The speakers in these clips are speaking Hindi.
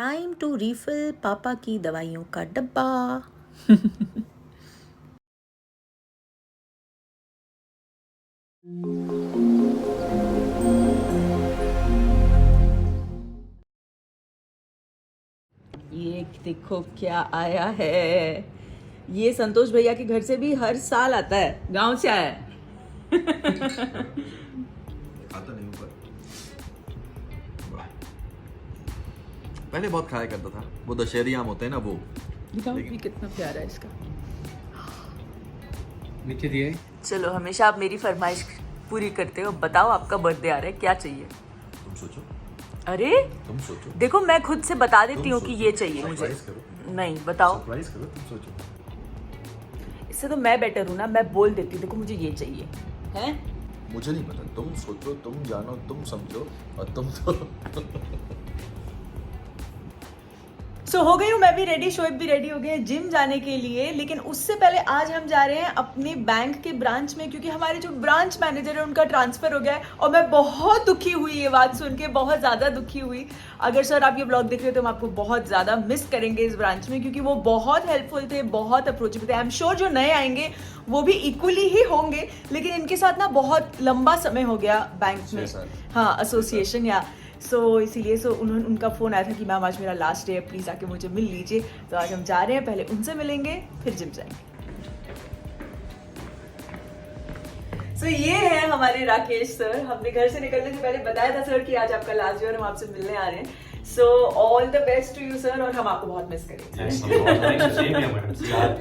टाइम टू रिफिल पापा की दवाइयों का डब्बा। ये देखो क्या आया है। ये संतोष भैया के घर से भी हर साल आता है, गांव से आया है। आता नहीं ऊपर। पहले बहुत खाया करता था, वो दशहरी आम होते हैं ना वो। दिखाओ भी कितना प्यारा है इसका। नीचे दिए। चलो, हमेशा आप मेरी फरमाइश पूरी करते हो। बताओ आपका बर्थडे आ रहा है, क्या चाहिए? तुम सोचो। अरे तुम सोचो। देखो, मैं खुद से बता देती हूँ कि ये चाहिए मुझे। सरप्राइज करो। नहीं बताओ, सरप्राइज करो, तुम सोचो। इससे तो मैं बेटर हूँ ना। मैं बोल देती हूँ, देखो मुझे ये चाहिए है। मुझे नहीं पता, तुम सोचो, तुम जानो, तुम समझो और तुम तो सो हो गई हूँ मैं भी रेडी, शोएब भी रेडी हो गए जिम जाने के लिए। लेकिन उससे पहले आज हम जा रहे हैं अपने बैंक के ब्रांच में, क्योंकि हमारे जो ब्रांच मैनेजर है उनका ट्रांसफर हो गया है। और मैं बहुत दुखी हुई ये बात सुन के, बहुत ज़्यादा दुखी हुई। अगर सर आप ये ब्लॉग देख रहे हो तो हम आपको बहुत ज़्यादा मिस करेंगे इस ब्रांच में, क्योंकि वो बहुत हेल्पफुल थे, बहुत अप्रोचेबल थे। आई एम श्योर जो नए आएंगे वो भी इक्वली ही होंगे, लेकिन इनके साथ ना बहुत लंबा समय हो गया बैंक में। हाँ, एसोसिएशन या इसीलिए उन्होंने उनका फ़ोन आया था कि मैम आज मेरा लास्ट डे है, प्लीज़ आके मुझे मिल लीजिए। तो आज हम जा रहे हैं, पहले उनसे मिलेंगे फिर जिम जाएंगे। ये है हमारे राकेश सर। हमने घर से निकलने से पहले बताया था सर कि आज आपका लास्ट डे और हम आपसे मिलने आ रहे हैं। So all the best to you sir, और हम आपको बहुत मिस करेंगे।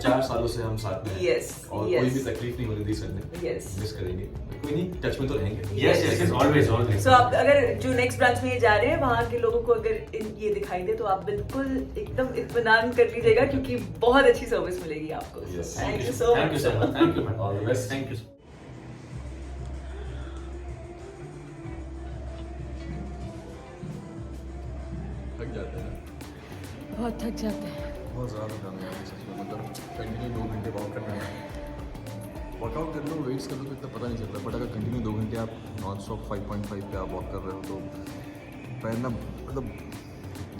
4 सालों से हम साथ में हैं। Yes, और yes. कोई भी तकलीफ नहीं होने दी सर ने। Yes. मिस करेंगे, कोई नहीं, टच में तो रहेंगे। Yes always. सो आप अगर जो नेक्स्ट ब्रांच में ये जा रहे हैं वहाँ के लोगों को अगर ये दिखाई दे तो आप बिल्कुल एकदम इत्मीनान कर लीजिएगा, क्योंकि बहुत अच्छी सर्विस मिलेगी आपको। Thank you so thank you sir, thank you, all the best, thank you. थक जाते हैं, बहुत थक जाते हैं। बहुत ज़्यादा काम है सच में। मतलब कंटिन्यू 2 घंटे वॉक करना है, वर्कआउट कर लो, वेट्स कर लो तो इतना पता नहीं चलता। बट अगर कंटिन्यू 2 घंटे आप नॉन स्टॉप 5.5 पे आप वॉक कर रहे हो तो पैर ना मतलब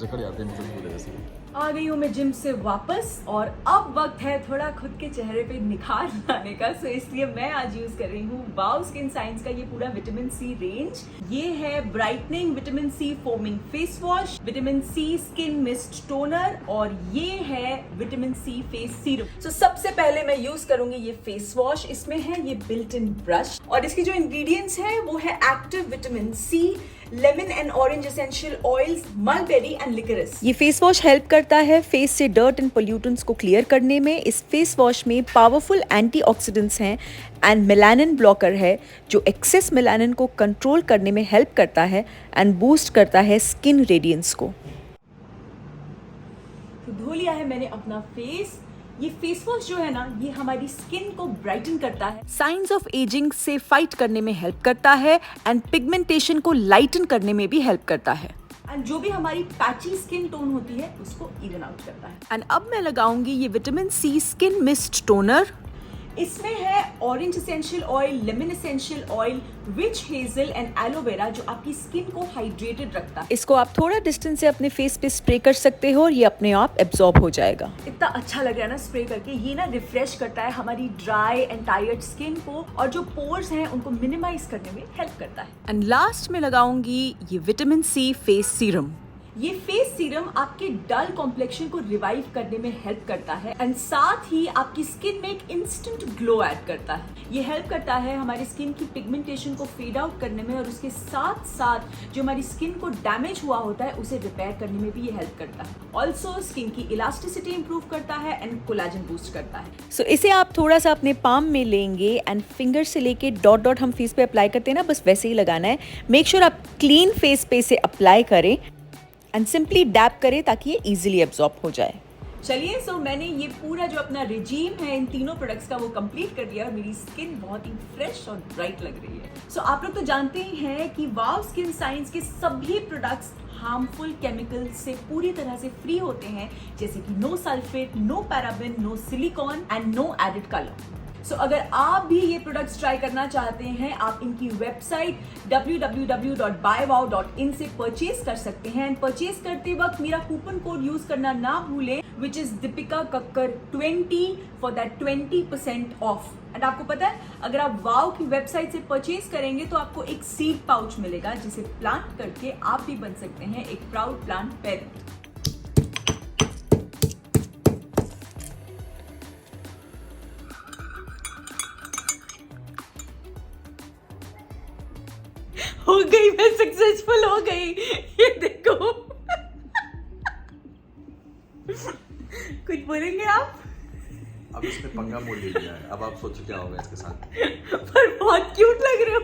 जकड़ जाते हैं मतलब पूरे ऐसे। आ गई हूँ मैं जिम से वापस, और अब वक्त है थोड़ा खुद के चेहरे पे निखार लाने का। इसलिए मैं आज यूज कर रही हूँ वाव स्किन साइंस का ये पूरा विटामिन सी रेंज। ये है brightening vitamin C foaming face wash, vitamin C skin mist toner, और ये है विटामिन सी फेस सीरम। सबसे पहले मैं यूज करूंगी ये फेस वॉश। इसमें है ये बिल्ट इन ब्रश, और इसकी जो इंग्रेडिएंट्स है वो है active vitamin C, lemon and orange essential oils, mulberry and liquorice. ये फेस वॉश हेल्प करता है फेस से डर्ट एंड पोल्यूटेंट्स को क्लियर करने में। इस फेस वॉश में पावरफुल एंटीऑक्सीडेंट्स हैं एंड मेलानिन ब्लॉकर है, जो एक्सेस मेलानिन को कंट्रोल करने में हेल्प करता है एंड बूस्ट करता है स्किन रेडियंस को। तो धो लिया है मैंने अपना फेस। ये फेस वॉश जो है ना, ये हमारी स्किन को ब्राइटन करता है, साइंस ऑफ एजिंग से फाइट करने में हेल्प करता है, एंड पिगमेंटेशन को लाइटन करने में भी हेल्प करता है, एंड जो भी हमारी पैची स्किन टोन होती है उसको इवन आउट करता है। एंड अब मैं लगाऊंगी ये vitamin C skin mist toner. इसमें है orange essential oil, lemon essential oil, witch hazel and aloe vera, जो आपकी स्किन को हाइड्रेटेड रखता है। इसको आप थोड़ा डिस्टेंस से अपने फेस पे स्प्रे कर सकते हो और ये अपने आप एब्जॉर्ब हो जाएगा। इतना अच्छा लग रहा है ना स्प्रे करके। ये ना रिफ्रेश करता है हमारी ड्राई एंड टायर्ड स्किन को, और जो पोर्स हैं उनको मिनिमाइज करने में हेल्प करता है। एंड लास्ट में लगाऊंगी ये विटामिन सी फेस सीरम। ये फेस सीरम आपके डल कॉम्प्लेक्शन को रिवाइव करने में हेल्प करता है, एंड साथ ही आपकी स्किन में एक इंस्टेंट ग्लो ऐड करता है। ये हेल्प करता है हमारी स्किन की पिगमेंटेशन को फेड आउट करने में, और उसके साथ साथ जो हमारी स्किन को डैमेज हुआ होता है उसे रिपेयर करने में भी ये हेल्प करता है। ऑल्सो स्किन की इलास्टिसिटी इंप्रूव करता है एंड कोलाजन बूस्ट करता है। इसे आप थोड़ा सा अपने पाम में लेंगे एंड फिंगर से लेके डॉट डॉट हम फेस पे अप्लाई करते हैं ना, बस वैसे ही लगाना है। मेक श्योर आप क्लीन फेस पे इसे अप्लाई करें एंड सिंपली डैप करें ताकि ये इजीली एब्जॉर्ब हो जाए। चलिए, मैंने ये पूरा जो अपना रिजीम है इन तीनों प्रोडक्ट्स का वो कंप्लीट कर दिया, और मेरी स्किन बहुत ही फ्रेश और ब्राइट लग रही है। आप लोग तो जानते ही हैं कि वाव स्किन साइंस के सभी प्रोडक्ट्स हार्मफुल केमिकल से पूरी तरह से फ्री होते हैं, जैसे कि no sulphate, no paraben, no silicon and no added colour. So अगर आप भी ये प्रोडक्ट्स ट्राई करना चाहते हैं, आप इनकी वेबसाइट www.buywow.in से परचेज कर सकते हैं। एंड परचेज करते वक्त मेरा कूपन कोड यूज करना ना भूलें, which is Deepika Kakkar 20 for that 20% of. And आपको पता है, अगर आप वाव की वेबसाइट से परचेज करेंगे तो आपको एक सीड पाउच मिलेगा, जिसे प्लांट करके आप भी बन सकते हैं एक प्राउड प्लांट पेरेंट। हो गई, मैं सक्सेसफुल हो गई, ये देखो। कुछ बोलेंगे आप? अब इसने पंगा मोड़ ले लिया है, अब आप सोचो क्या होगा इसके साथ। पर बहुत क्यूट लग रहे हो।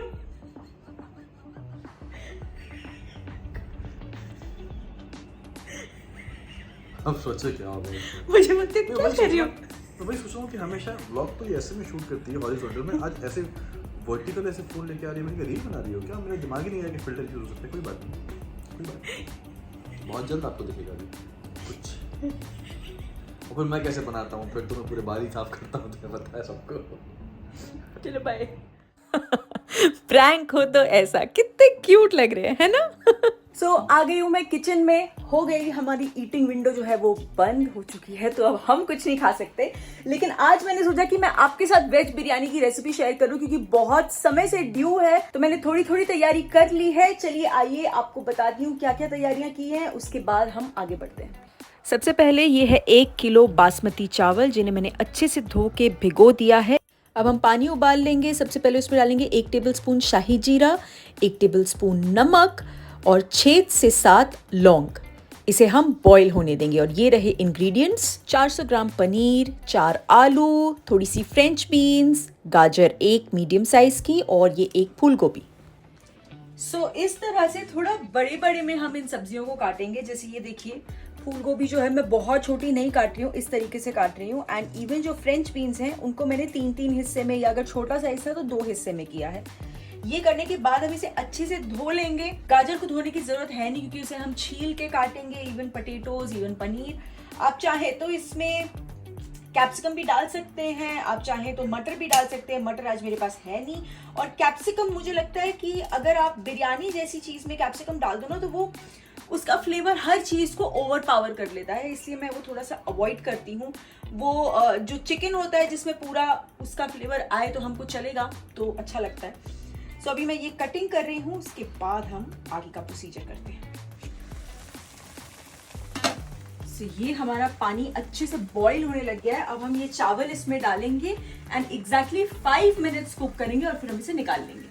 अब सोचो क्या होगा इसमें। मुझे मतलब क्या कर रही हो? तो भाई सोच रहा हूँ कि हमेशा व्लॉग तो ये ऐसे में शूट करती है हॉरिजॉन्टल में, आज ऐसे वर्टिकल ऐसे फोन लेके आ रही है। मैंने रील बना रही हो क्या? मेरे दिमाग ही नहीं आया कि फिल्टर यूज हो सकता है। कोई बात नहीं, कोई बात नहीं, बहुत जल्द आपको दिखेगा अभी कुछ। और फिर मैं कैसे बनाता हूँ, फिर तो मैं पूरे बाल ही साफ करता हूँ, तुम्हें पता है सबको। चलो बाय। प्रैंक हो तो ऐसा, कितने क्यूट लग रहे हैं, है ना? सो आ गई हूँ मैं किचन में। हो गई हमारी ईटिंग विंडो जो है वो बंद हो चुकी है, तो अब हम कुछ नहीं खा सकते। लेकिन आज मैंने सोचा कि मैं आपके साथ वेज बिरयानी की रेसिपी शेयर करूं, क्योंकि बहुत समय से ड्यू है, तो मैंने थोड़ी थोड़ी तैयारी कर ली है। चलिए आइए आपको बताती हूँ क्या क्या तैयारियां की हैं, उसके बाद हम आगे बढ़ते हैं। सबसे पहले ये है 1 किलो बासमती चावल, जिन्हें मैंने अच्छे से धो के भिगो दिया है। अब हम पानी उबाल लेंगे। सबसे पहले उसमें डालेंगे 1 टेबलस्पून शाही जीरा, 1 टेबलस्पून नमक और 6 से 7 लौंग। इसे हम बॉईल होने देंगे। और ये रहे इंग्रेडिएंट्स: 400 ग्राम पनीर, 4 आलू, थोड़ी सी फ्रेंच बीन्स, गाजर 1 मीडियम साइज की, और ये 1 फूल गोभी। सो इस तरह से थोड़ा बड़े बड़े में हम इन सब्जियों को काटेंगे। जैसे ये देखिए, फूल गोभी जो है मैं बहुत छोटी नहीं काट रही हूँ, इस तरीके से काट रही हूँ। एंड इवन जो फ्रेंच बीन्स हैं उनको मैंने 3-3 हिस्से में, या अगर छोटा साइज है तो 2 हिस्से में किया है। ये करने के बाद हम इसे अच्छे से धो लेंगे। गाजर को धोने की जरूरत है नहीं, क्योंकि उसे हम छील के काटेंगे। Even potatoes, even paneer. आप चाहे तो इसमें कैप्सिकम भी डाल सकते हैं, आप चाहे तो मटर भी डाल सकते हैं। मटर आज मेरे पास है नहीं। और कैप्सिकम, मुझे लगता है कि अगर आप बिरयानी जैसी चीज में कैप्सिकम डाल दो ना, तो वो उसका फ्लेवर हर चीज को ओवर पावर कर लेता है, इसलिए मैं वो थोड़ा सा अवॉइड करती हूँ। वो जो चिकन होता है जिसमें पूरा उसका फ्लेवर आए तो हमको चलेगा, तो अच्छा लगता है। सो अभी मैं ये कटिंग कर रही हूँ, उसके बाद हम आगे का प्रोसीजर करते हैं। सो ये हमारा पानी अच्छे से बॉईल होने लग गया है। अब हम ये चावल इसमें डालेंगे एंड एग्जैक्टली 5 मिनट्स कुक करेंगे, और फिर हम इसे निकाल लेंगे।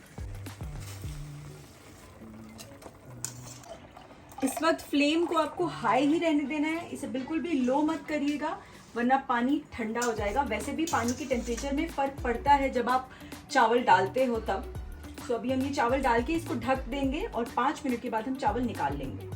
इस वक्त फ्लेम को आपको हाई ही रहने देना है, इसे बिल्कुल भी लो मत करिएगा, वरना पानी ठंडा हो जाएगा। वैसे भी पानी के टेम्परेचर में फर्क पड़ता है जब आप चावल डालते हो तब। तो अभी हम ये चावल डाल के इसको ढक देंगे, और 5 मिनट के बाद हम चावल निकाल लेंगे।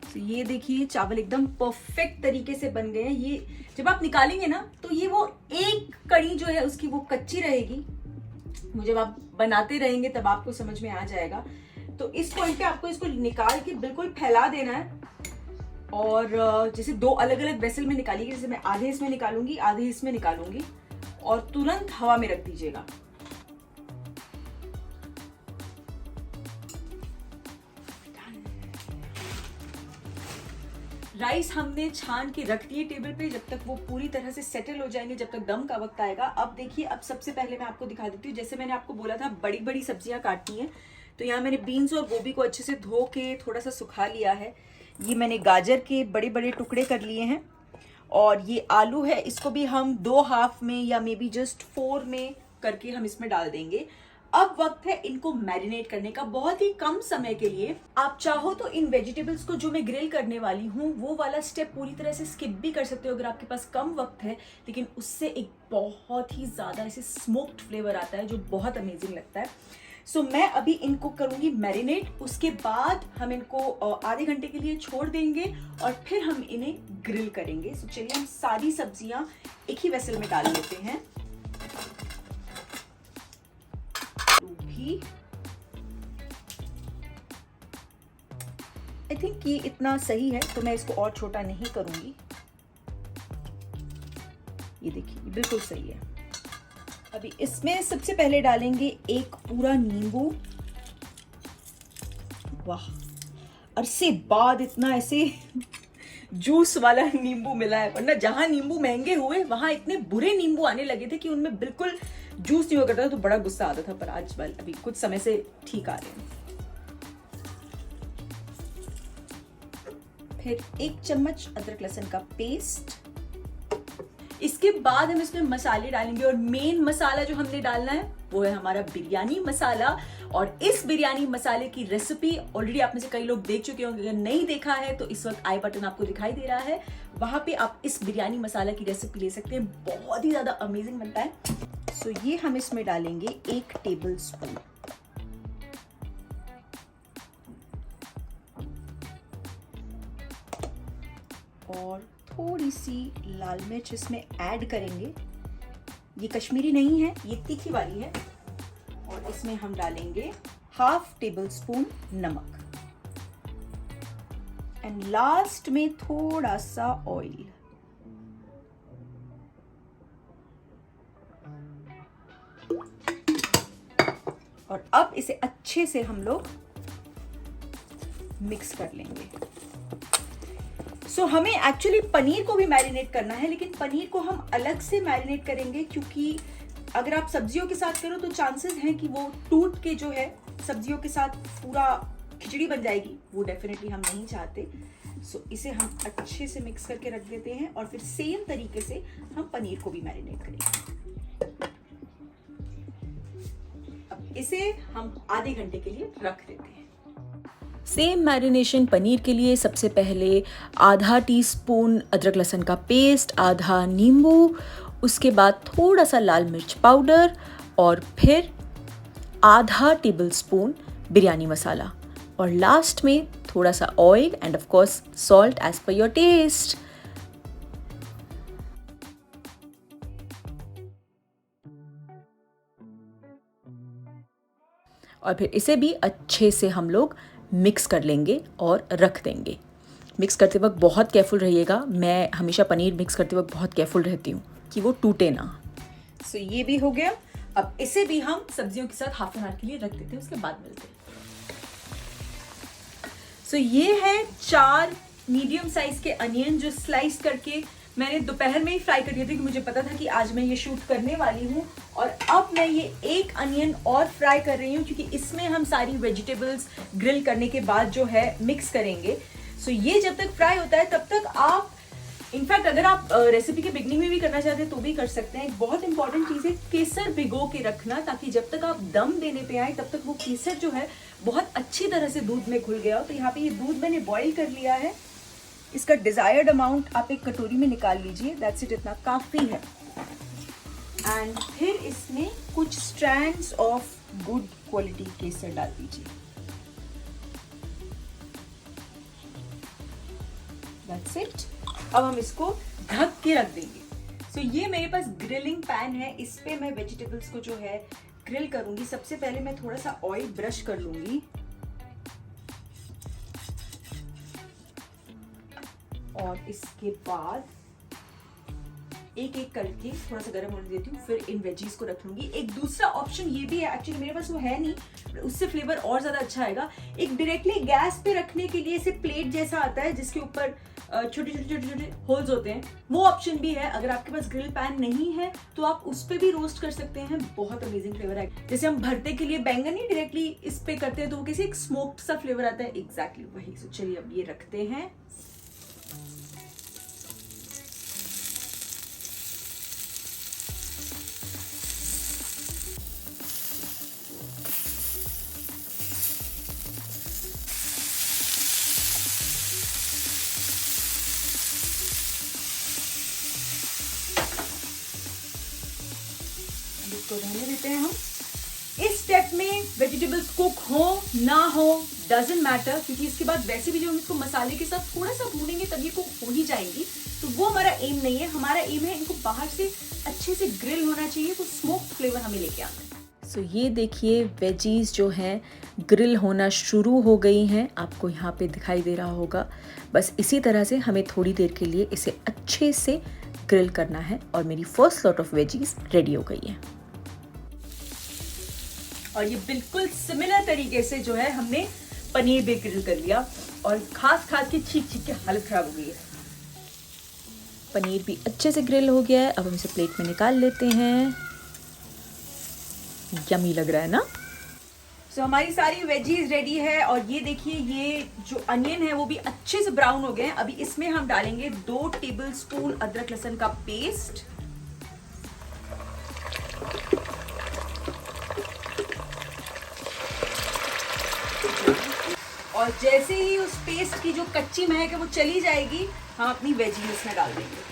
तो ये देखिए, चावल एकदम परफेक्ट तरीके से बन गए हैं। ये जब आप निकालेंगे ना, तो ये वो एक कड़ी जो है उसकी वो कच्ची रहेगी। वो जब आप बनाते रहेंगे तब आपको समझ में आ जाएगा। तो इस पॉइंट पे आपको इसको निकाल के बिल्कुल फैला देना है। और जैसे 2 अलग अलग वेसल में निकालिएगा, जैसे मैं आधे इसमें निकालूंगी, आधे इसमें निकालूंगी, और तुरंत हवा में रख दीजिएगा। राइस हमने छान के रख दिए टेबल पे, जब तक वो पूरी तरह से सेटल हो जाएंगे, जब तक दम का वक्त आएगा। अब देखिए, अब सबसे पहले मैं आपको दिखा देती हूँ। जैसे मैंने आपको बोला था बड़ी बड़ी सब्जियां काटनी है, तो यहाँ मैंने बीन्स और गोभी को अच्छे से धो के थोड़ा सा सुखा लिया है। ये मैंने गाजर के बड़े बड़े टुकड़े कर लिए हैं, और ये आलू है, इसको भी हम 2 हाफ में या मे बी जस्ट 4 में करके हम इसमें डाल देंगे। अब वक्त है इनको मैरिनेट करने का, बहुत ही कम समय के लिए। आप चाहो तो इन वेजिटेबल्स को जो मैं ग्रिल करने वाली हूँ वो वाला स्टेप पूरी तरह से स्किप भी कर सकते हो अगर आपके पास कम वक्त है, लेकिन उससे एक बहुत ही ज्यादा ऐसे स्मोक्ड फ्लेवर आता है जो बहुत अमेजिंग लगता है। सो मैं अभी इनको करूंगी मैरिनेट, उसके बाद हम इनको आधे घंटे के लिए छोड़ देंगे और फिर हम इन्हें ग्रिल करेंगे। सो चलिए हम सारी सब्जियां एक ही वेसल में डाल लेते हैं। आई थिंक ये इतना सही है, तो मैं इसको और छोटा नहीं करूंगी। ये देखिए, ये बिल्कुल सही है। अभी इसमें सबसे पहले डालेंगे एक पूरा नींबू। वाह, अरसे बाद इतना ऐसे जूस वाला नींबू मिला है, वरना जहां नींबू महंगे हुए वहां इतने बुरे नींबू आने लगे थे कि उनमें बिल्कुल जूस नहीं हुआ करता था, तो बड़ा गुस्सा आता था। पर आज अभी कुछ समय से ठीक आ रहे हैं। फिर 1 चम्मच अदरक लहसुन का पेस्ट। इसके बाद हम इसमें मसाले डालेंगे, और मेन मसाला जो हमने डालना है वो है हमारा बिरयानी मसाला। और इस बिरयानी मसाले की रेसिपी ऑलरेडी आप में से कई लोग देख चुके होंगे। अगर नहीं देखा है तो इस वक्त आई बटन आपको दिखाई दे रहा है, वहां पे आप इस बिरयानी मसाला की रेसिपी ले सकते हैं। बहुत ही ज्यादा अमेजिंग बनता है। सो ये हम इसमें डालेंगे 1 टेबल स्पून। और थोड़ी सी लाल मिर्च इसमें ऐड करेंगे। ये कश्मीरी नहीं है, ये तीखी वाली है। और इसमें हम डालेंगे 1/2 टेबल स्पून नमक। एंड लास्ट में थोड़ा सा ऑयल। और अब इसे अच्छे से हम लोग मिक्स कर लेंगे। सो हमें एक्चुअली पनीर को भी मैरिनेट करना है, लेकिन पनीर को हम अलग से मैरिनेट करेंगे, क्योंकि अगर आप सब्जियों के साथ करो तो चांसेस हैं कि वो टूट के जो है सब्जियों के साथ पूरा खिचड़ी बन जाएगी। वो डेफिनेटली हम नहीं चाहते। सो इसे हम अच्छे से मिक्स करके रख देते हैं, और फिर सेम तरीके से हम पनीर को भी मैरिनेट करेंगे। अब इसे हम आधे घंटे के लिए रख देते हैं। सेम मैरिनेशन पनीर के लिए सबसे पहले आधा टीस्पून अदरक लहसुन का पेस्ट, आधा नींबू, उसके बाद थोड़ा सा लाल मिर्च पाउडर, और फिर आधा टेबल स्पून बिरयानी मसाला, और लास्ट में थोड़ा सा oil and of course salt as per your taste. और फिर इसे भी अच्छे से हम लोग मिक्स कर लेंगे और रख देंगे। मिक्स करते वक्त बहुत केयरफुल रहिएगा। मैं हमेशा पनीर मिक्स करते वक्त बहुत केयरफुल रहती हूँ कि वो टूटे ना। सो ये भी हो गया। अब इसे भी हम सब्जियों के साथ हाफ एन आवर के लिए रख देते हैं, उसके बाद मिलते हैं। सो ये है 4 मीडियम साइज के अनियन जो स्लाइस करके मैंने दोपहर में ही फ्राई कर दिए थे, कि मुझे पता था कि आज मैं ये शूट करने वाली हूँ। और अब मैं ये 1 अनियन और फ्राई कर रही हूँ, क्योंकि इसमें हम सारी वेजिटेबल्स ग्रिल करने के बाद जो है मिक्स करेंगे। सो ये जब तक फ्राई होता है तब तक आप, इनफैक्ट अगर आप रेसिपी के बिगनिंग में भी करना चाहते हैं तो भी कर सकते हैं। एक बहुत इंपॉर्टेंट चीज़ है केसर भिगो के रखना, ताकि जब तक आप दम देने पे आए तब तक वो केसर जो है बहुत अच्छी तरह से दूध में घुल गया हो। तो यहाँ पे ये दूध मैंने बॉईल कर लिया है। इसका डिजायर्ड अमाउंट आप एक कटोरी में निकाल लीजिए। दैट्स इट, इतना काफ़ी है। एंड फिर इसमें कुछ स्ट्रैंड्स ऑफ गुड क्वालिटी केसर डाल दीजिए। That's it. अब हम इसको ढक के रख देंगे। सो ये मेरे पास ग्रिलिंग पैन है, इस पे मैं वेजिटेबल्स को जो है ग्रिल करूंगी। सबसे पहले मैं थोड़ा सा ऑयल ब्रश कर लूंगी, और इसके बाद एक एक करके थोड़ा सा गर्म होने देती हूँ, फिर इन वेजीज को रख लूंगी। एक दूसरा ऑप्शन ये भी है, एक्चुअली मेरे पास वो है नहीं, उससे फ्लेवर और ज्यादा अच्छा आएगा। एक डायरेक्टली गैस पे रखने के लिए ऐसे प्लेट जैसा आता है जिसके ऊपर छोटे छोटे छोटे छोटे होल्स होते हैं, वो ऑप्शन भी है। अगर आपके पास ग्रिल पैन नहीं है तो आप उस पे भी रोस्ट कर सकते हैं, बहुत अमेजिंग फ्लेवर है। जैसे हम भरते के लिए बैंगन ही डायरेक्टली इस पे करते हैं तो वो कैसे एक स्मोक्ड सा फ्लेवर आता है, एग्जैक्टली वही। सो चलिए अब ये रखते हैं। इसको रहने देते हैं हम। इस स्टेप में वेजिटेबल्स कुक हो ना हो डजंट मैटर, क्योंकि इसके बाद वैसे भी जो हम इसको मसाले के साथ थोड़ा सा भूनेंगे तब ये कुक हो ही जाएंगी। तो वो हमारा एम नहीं है। हमारा एम है इनको बाहर से अच्छे से ग्रिल होना चाहिए, तो स्मोक फ्लेवर हमें लेके आना है। सो ये देखिए वेजीज जो हैं ग्रिल होना शुरू हो गई हैं, आपको यहाँ पे दिखाई दे रहा होगा। बस इसी तरह से हमें थोड़ी देर के लिए इसे अच्छे से ग्रिल करना है और मेरी first lot of veggies ready हो गई है। और ये बिल्कुल सिमिलर तरीके से जो है हमने पनीर भी ग्रिल कर लिया और खास के छींक के हालत खराब हो गई है। पनीर भी अच्छे से ग्रिल हो गया है, अब हम इसे प्लेट में निकाल लेते हैं। यमी लग रहा है ना। सो हमारी सारी वेजीज रेडी है और ये देखिए ये जो अनियन है वो भी अच्छे से ब्राउन हो गए हैं। अभी इसमें हम डालेंगे 2 टेबलस्पून अदरक लहसुन का पेस्ट, और जैसे ही उस पेस्ट की जो कच्ची महक है वो चली जाएगी, हम अपनी वेजीज इसमें डाल देंगे।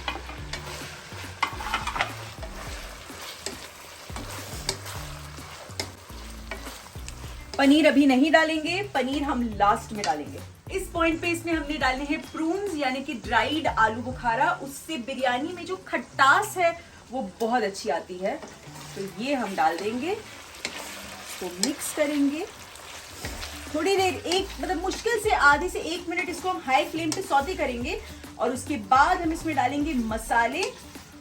पनीर अभी नहीं डालेंगे, पनीर हम लास्ट में डालेंगे। इस पॉइंट पे इसमें हमने डालने हैं प्रून्स यानी कि ड्राइड आलू बुखारा। उससे बिरयानी में जो खट्टास है वो बहुत अच्छी आती है। तो ये हम डाल देंगे, तो मिक्स करेंगे थोड़ी देर, मतलब मुश्किल से आधे से 1 मिनट इसको हम हाई फ्लेम पे सौते करेंगे। और उसके बाद हम इसमें डालेंगे मसाले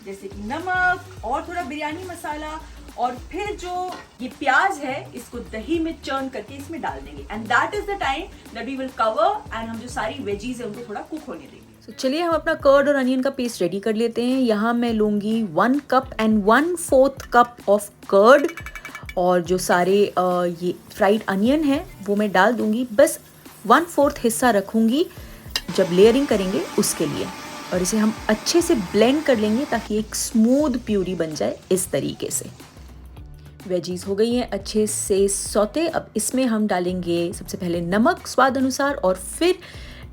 जैसे कि नमक और थोड़ा बिरयानी मसाला, और फिर जो ये प्याज है इसको दही में चर्न करके इसमें डाल देंगे। And that is the time that we will cover and हम जो सारी वेजीज है उनको थोड़ा कुक होने देंगे। तो चलिए हम अपना कर्ड और अनियन का पेस्ट रेडी कर लेते हैं। यहाँ मैं लूँगी 1 cup and 1/4 cup of curd, और जो सारे ये फ्राइड अनियन है वो मैं डाल दूँगी। बस 1/4 हिस्सा रखूँगी जब लेयरिंग करेंगे उसके लिए, और इसे हम अच्छे से ब्लेंड कर लेंगे ताकि एक स्मूथ प्यूरी बन जाए इस तरीके से। वेजीज हो गई हैं अच्छे से सौते। अब इसमें हम डालेंगे सबसे पहले नमक स्वाद अनुसार, और फिर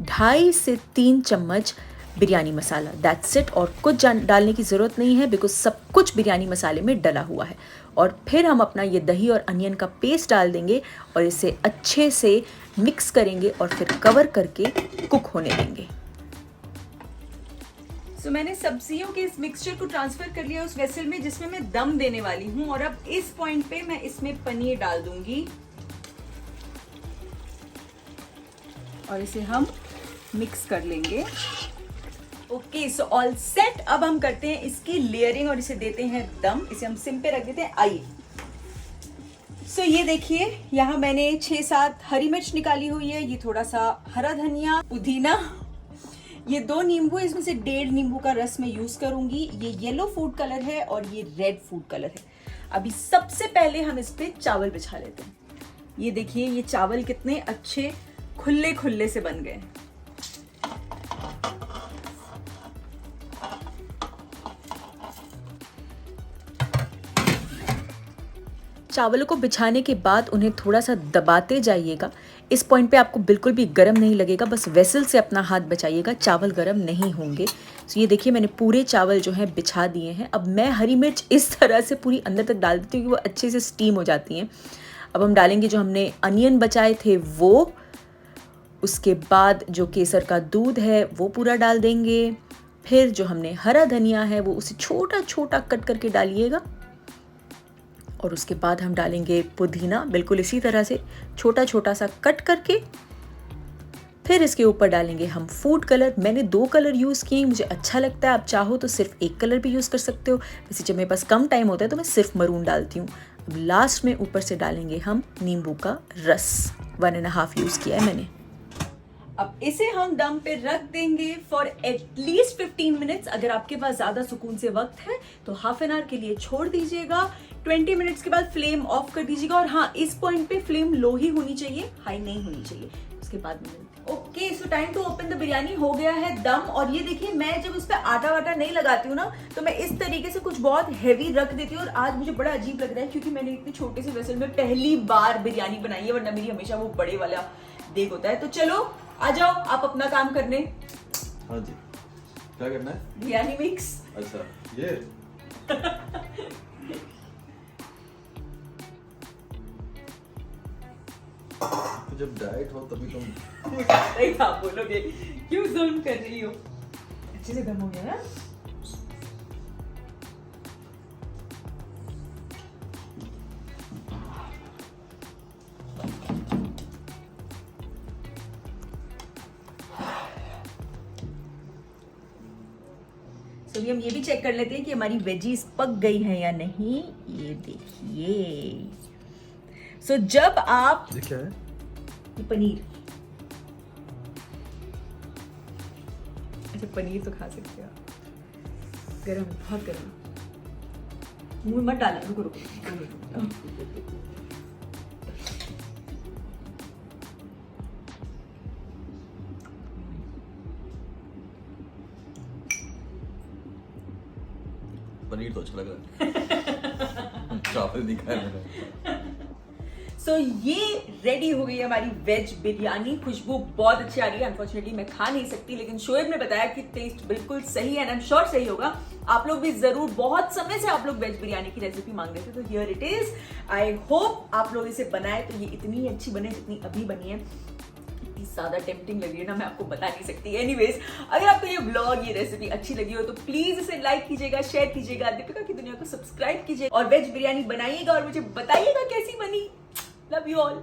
2.5 से 3 चम्मच बिरयानी मसाला। दैट्स इट, और कुछ डालने की ज़रूरत नहीं है बिकॉज सब कुछ बिरयानी मसाले में डला हुआ है। और फिर हम अपना ये दही और अनियन का पेस्ट डाल देंगे और इसे अच्छे से मिक्स करेंगे और फिर कवर करके कुक होने देंगे। तो मैंने सब्जियों के इस मिक्सचर को ट्रांसफर कर लिया उस वेसल में जिसमें मैं दम देने वाली हूँ, और अब इस पॉइंट पे मैं इसमें पनीर डाल दूंगी और इसे हम मिक्स कर लेंगे। Okay, so all set. अब हम करते हैं इसकी लेयरिंग और इसे देते हैं दम। इसे हम सिम पे रख देते हैं। आइए, सो ये देखिए यहाँ मैंने 6-7 हरी मिर्च निकाली हुई है, ये थोड़ा सा हरा धनिया, पुदीना, ये 2 नींबू, इसमें से 1.5 नींबू का रस मैं यूज करूंगी। ये येलो फूड कलर है और ये रेड फूड कलर है। अभी सबसे पहले हम इस पे चावल बिछा लेते हैं। ये देखिए ये चावल कितने अच्छे खुले खुले से बन गए। चावलों को बिछाने के बाद उन्हें थोड़ा सा दबाते जाइएगा। इस पॉइंट पे आपको बिल्कुल भी गर्म नहीं लगेगा, बस वेसल से अपना हाथ बचाइएगा, चावल गर्म नहीं होंगे। तो ये देखिए मैंने पूरे चावल जो हैं बिछा दिए हैं। अब मैं हरी मिर्च इस तरह से पूरी अंदर तक डाल देती हूँ कि वो अच्छे से स्टीम हो जाती हैं। अब हम डालेंगे जो हमने अनियन बचाए थे वो, उसके बाद जो केसर का दूध है वो पूरा डाल देंगे। फिर जो हमने हरा धनिया है वो उसे छोटा छोटा कट करके डालिएगा, और उसके बाद हम डालेंगे पुदीना बिल्कुल इसी तरह से छोटा छोटा सा कट करके। फिर इसके ऊपर डालेंगे हम फूड कलर। मैंने 2 कलर यूज़ किए, मुझे अच्छा लगता है। आप चाहो तो सिर्फ 1 कलर भी यूज़ कर सकते हो। वैसे जब मेरे पास कम टाइम होता है तो मैं सिर्फ मरून डालती हूँ। अब लास्ट में ऊपर से डालेंगे हम नींबू का रस, 1.5 यूज़ किया है मैंने। अब इसे हम दम पे रख देंगे फॉर एटलीस्ट 15 मिनट्स। अगर आपके पास ज़्यादा सुकून से वक्त है तो हाफ एन आवर के लिए छोड़ दीजिएगा। 20 मिनट्स के बाद फ्लेम ऑफ कर दीजिएगा। और हाँ, इस पॉइंट पे फ्लेम लो ही होनी चाहिए, हाई नहीं होनी चाहिए। उसके बाद में okay, so time to open the biryani. हो गया है दम। और ये देखिए मैं जब उस पर आटा वाटा नहीं लगाती हूँ ना तो मैं इस तरीके से कुछ बहुत हैवी रख देती हूँ। और आज मुझे बड़ा अजीब लग रहा है क्योंकि मैंने इतने छोटे से वेसल में पहली बार बिरयानी बनाई है, वरना मेरी हमेशा वो बड़े वाला देग होता है। तो चलो आ जाओ आप अपना काम करने। हाँ जी, क्या करना है? बिरयानी मिक्स। अच्छा ये तो जब डाइट हो तभी तुम नहीं आप बोलोगे क्यों जुल्म कर रही हो। अच्छे से दम हो गया ना। चलिए हम ये भी चेक कर लेते हैं कि हमारी वेजीज पक गई हैं या नहीं। ये देखिए। सो जब आप ये क्या है? ये पनीर, अच्छा पनीर तो खा सकते हो आप, गरम, बहुत गरम, मुंह मत डालना, रुको रुको। पनीर तो अच्छा लग रहा है। चावल नहीं खाया मैंने। सो ये रेडी हो गई है हमारी वेज बिरयानी। खुशबू बहुत अच्छी आ रही है। अनफॉर्चुनेटली मैं खा नहीं सकती, लेकिन शोएब ने बताया कि टेस्ट बिल्कुल सही है एंड आई एम श्योर सही होगा। आप लोग भी जरूर, बहुत समय से आप लोग वेज बिरयानी की रेसिपी मांग रहे थे, तो here it is. I hope आप लोग इसे बनाए तो ये इतनी अच्छी बने जितनी अभी बनी है। इतनी ज्यादा टेम्पटिंग लग रही है ना, मैं आपको बता नहीं सकती। एनीवेज, अगर आपको ये व्लॉग, ये रेसिपी अच्छी लगी हो तो प्लीज इसे लाइक कीजिएगा, शेयर कीजिएगा, दीपिका की दुनिया को सब्सक्राइब कीजिएगा और वेज बिरयानी बनाइएगा और मुझे बताइएगा कैसी बनी। Love you all.